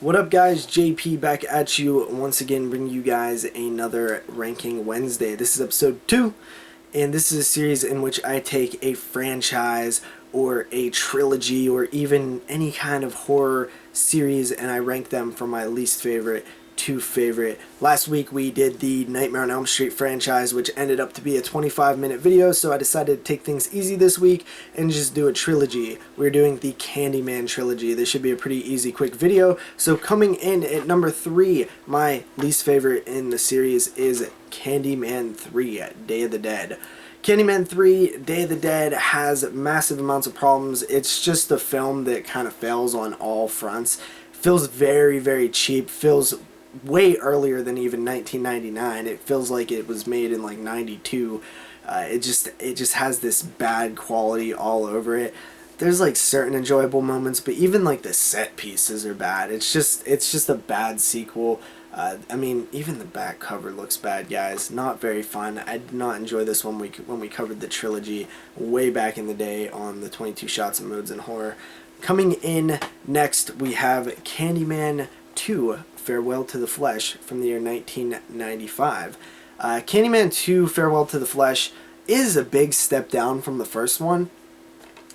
What up guys, JP back at you once again, bringing you guys another Ranking Wednesday. This is episode 2, and this is a series in which I take a franchise or a trilogy or even any kind of horror series and I rank them from my least favorite to favorite. Last week we did the Nightmare on Elm Street franchise, which ended up to be a 25-minute video, so I decided to take things easy this week and just do a trilogy. We're doing the Candyman trilogy. This should be a pretty easy, quick video. So coming in at number 3, my least favorite in the series is Candyman 3, Day of the Dead. Candyman 3, Day of the Dead has massive amounts of problems. It's just a film that kind of fails on all fronts. Feels very, very cheap. Feels way earlier than even 1999. It feels like it was made in like 92. It just has this bad quality all over it. There's like certain enjoyable moments, but even like the set pieces are bad. It's just a bad sequel. I mean, even the back cover looks bad, guys. Not very fun. I did not enjoy this one when we covered the trilogy way back in the day on the 22 Shots of Modes in Horror. Coming in next, we have Candyman 2, Farewell to the Flesh, from the year 1995. Candyman 2, Farewell to the Flesh is a big step down from the first one,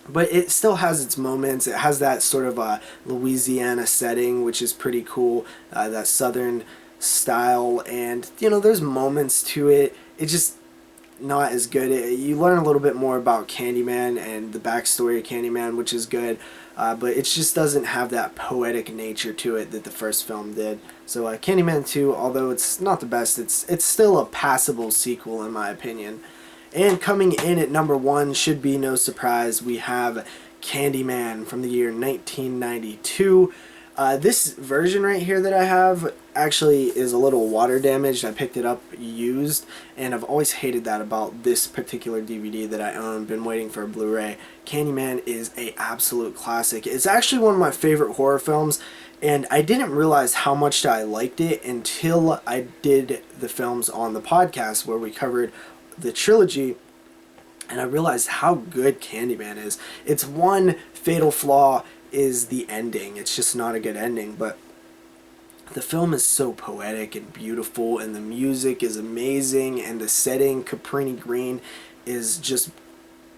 but it still has its moments. It has that sort of a Louisiana setting, which is pretty cool, that southern style, and you know, there's moments to it. It's just not as good. You learn a little bit more about Candyman and the backstory of Candyman, which is good, but it just doesn't have that poetic nature to it that the first film did. So Candyman 2, although it's not the best, it's still a passable sequel in my opinion. And coming in at number 1, should be no surprise, we have Candyman from the year 1992. This version right here that I have actually is a little water damaged. I picked it up used, and I've always hated that about this particular DVD that I own. Been waiting for a Blu-ray. Candyman is a absolute classic. It's actually one of my favorite horror films, and I didn't realize how much I liked it until I did the films on the podcast where we covered the trilogy, and I realized how good Candyman is. Its one fatal flaw is the ending. It's just not a good ending, but the film is so poetic and beautiful, and the music is amazing, and the setting, Caprini Green, is just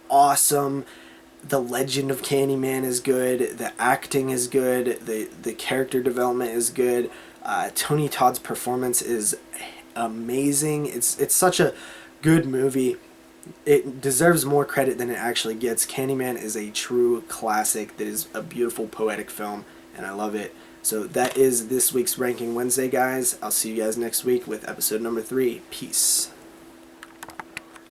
awesome. The legend of Candyman is good, the acting is good, the character development is good. Tony Todd's performance is amazing. It's such a good movie. It deserves more credit than it actually gets. Candyman is a true classic that is a beautiful, poetic film, and I love it. So that is this week's Ranking Wednesday, guys. I'll see you guys next week with episode number 3. Peace.